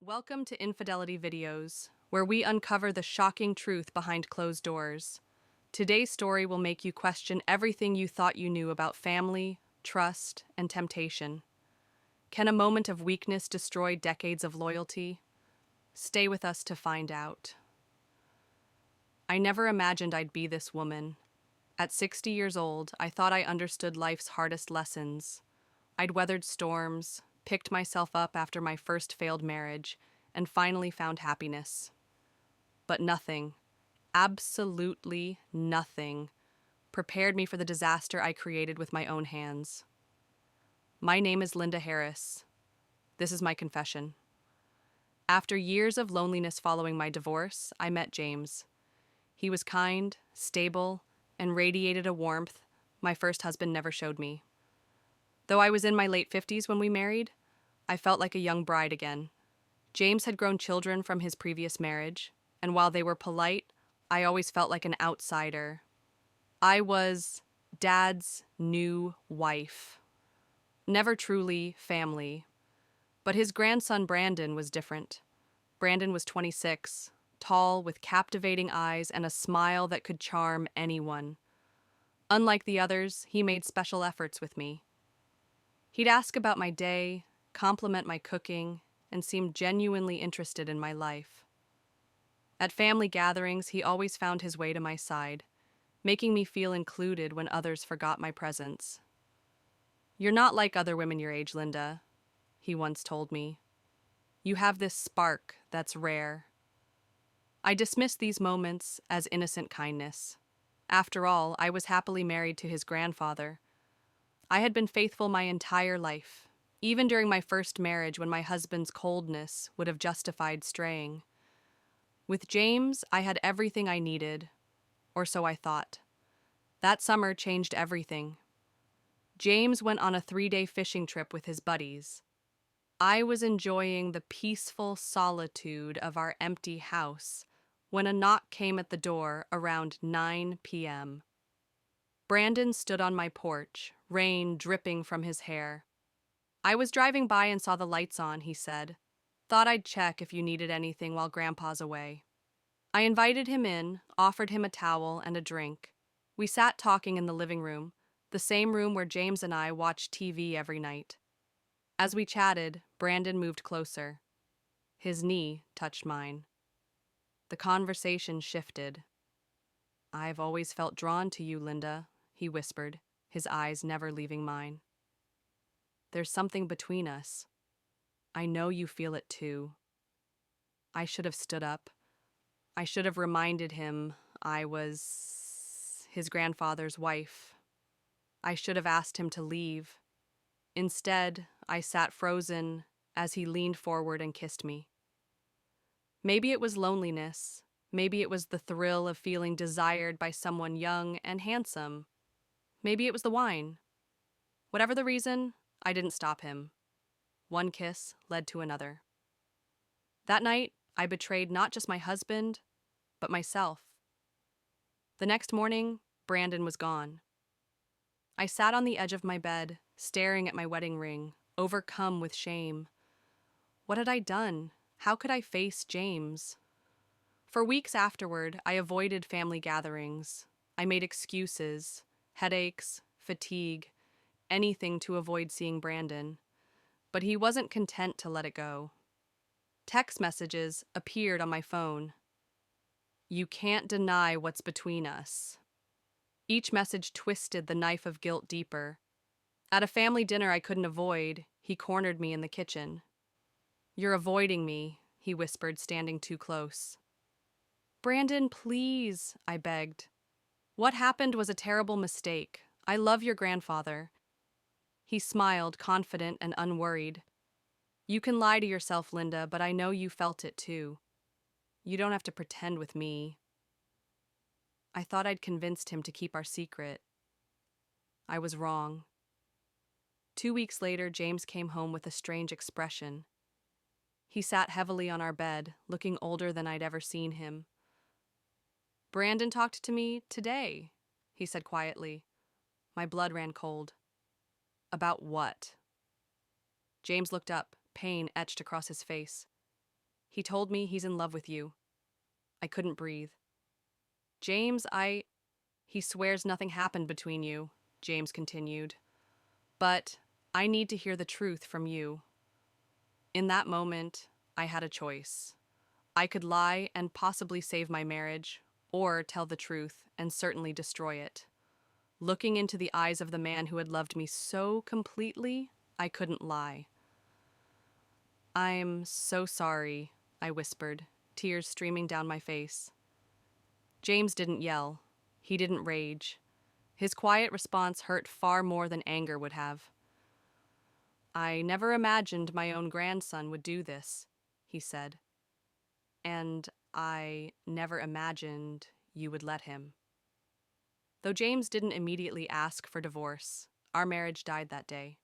Welcome to Infidelity Videos, where we uncover the shocking truth behind closed doors. Today's story will make you question everything you thought you knew about family, trust, and temptation. Can a moment of weakness destroy decades of loyalty? Stay with us to find out. I never imagined I'd be this woman. At 60 years old, I thought I understood life's hardest lessons. I'd weathered storms, picked myself up after my first failed marriage, and finally found happiness. But nothing, absolutely nothing, prepared me for the disaster I created with my own hands. My name is Linda Harris. This is my confession. After years of loneliness following my divorce, I met James. He was kind, stable, and radiated a warmth my first husband never showed me. Though I was in my late 50s when we married, I felt like a young bride again. James had grown children from his previous marriage, and while they were polite, I always felt like an outsider. I was Dad's new wife. Never truly family. But his grandson Brandon was different. Brandon was 26, tall, with captivating eyes and a smile that could charm anyone. Unlike the others, he made special efforts with me. He'd ask about my day, compliment my cooking, and seemed genuinely interested in my life. At family gatherings, he always found his way to my side, making me feel included when others forgot my presence. "You're not like other women your age, Linda," he once told me. "You have this spark that's rare." I dismissed these moments as innocent kindness. After all, I was happily married to his grandfather. I had been faithful my entire life, even during my first marriage when my husband's coldness would have justified straying. With James, I had everything I needed, or so I thought. That summer changed everything. James went on a 3-day fishing trip with his buddies. I was enjoying the peaceful solitude of our empty house when a knock came at the door around 9 p.m. Brandon stood on my porch, rain dripping from his hair. "I was driving by and saw the lights on," he said. "Thought I'd check if you needed anything while Grandpa's away." I invited him in, offered him a towel and a drink. We sat talking in the living room, the same room where James and I watched TV every night. As we chatted, Brandon moved closer. His knee touched mine. The conversation shifted. "I've always felt drawn to you, Linda," he whispered, his eyes never leaving mine. "There's something between us. I know you feel it too." I should have stood up. I should have reminded him I was his grandfather's wife. I should have asked him to leave. Instead, I sat frozen as he leaned forward and kissed me. Maybe it was loneliness. Maybe it was the thrill of feeling desired by someone young and handsome. Maybe it was the wine. Whatever the reason, I didn't stop him. One kiss led to another. That night, I betrayed not just my husband, but myself. The next morning, Brandon was gone. I sat on the edge of my bed, staring at my wedding ring, overcome with shame. What had I done? How could I face James? For weeks afterward, I avoided family gatherings. I made excuses, headaches, fatigue, anything to avoid seeing Brandon. But he wasn't content to let it go. Text messages appeared on my phone. "You can't deny what's between us." Each message twisted the knife of guilt deeper. At a family dinner I couldn't avoid, he cornered me in the kitchen. "You're avoiding me," he whispered, standing too close. "Brandon, please," I begged. "What happened was a terrible mistake. I love your grandfather." He smiled, confident and unworried. "You can lie to yourself, Linda, but I know you felt it too. You don't have to pretend with me." I thought I'd convinced him to keep our secret. I was wrong. 2 weeks later, James came home with a strange expression. He sat heavily on our bed, looking older than I'd ever seen him. "Brandon talked to me today," he said quietly. My blood ran cold. "About what?" James looked up, pain etched across his face. He told me he's in love with you. I couldn't breathe. James, He swears nothing happened between you, James continued. But I need to hear the truth from you. In that moment, I had a choice. I could lie and possibly save my marriage, or tell the truth and certainly destroy it. Looking into the eyes of the man who had loved me so completely, I couldn't lie. I'm so sorry, I whispered, tears streaming down my face. James didn't yell. He didn't rage. His quiet response hurt far more than anger would have. I never imagined my own grandson would do this, he said. And I never imagined you would let him. Though James didn't immediately ask for divorce, our marriage died that day.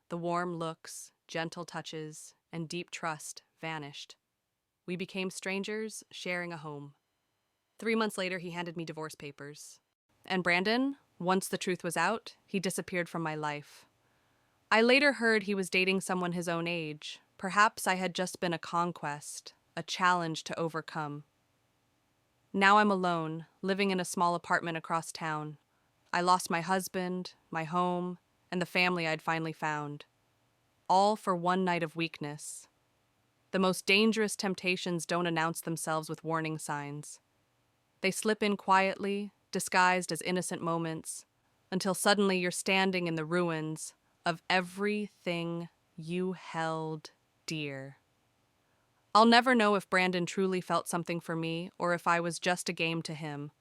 The warm looks, gentle touches, and deep trust vanished. We became strangers, sharing a home. 3 months later, he handed me divorce papers. And Brandon, once the truth was out, he disappeared from my life. I later heard he was dating someone his own age. Perhaps I had just been a conquest, a challenge to overcome. Now I'm alone, living in a small apartment across town. I lost my husband, my home, and the family I'd finally found. All for one night of weakness. The most dangerous temptations don't announce themselves with warning signs. They slip in quietly, disguised as innocent moments, until suddenly you're standing in the ruins of everything you held dear. I'll never know if Brandon truly felt something for me or if I was just a game to him,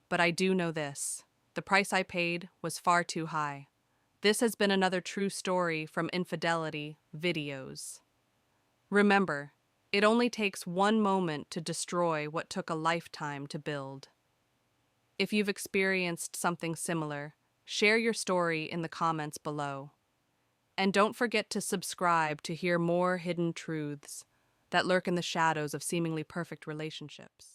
but I do know this. The price I paid was far too high. This has been another true story from Infidelity Videos. Remember, it only takes one moment to destroy what took a lifetime to build. If you've experienced something similar, share your story in the comments below. And don't forget to subscribe to hear more hidden truths that lurk in the shadows of seemingly perfect relationships.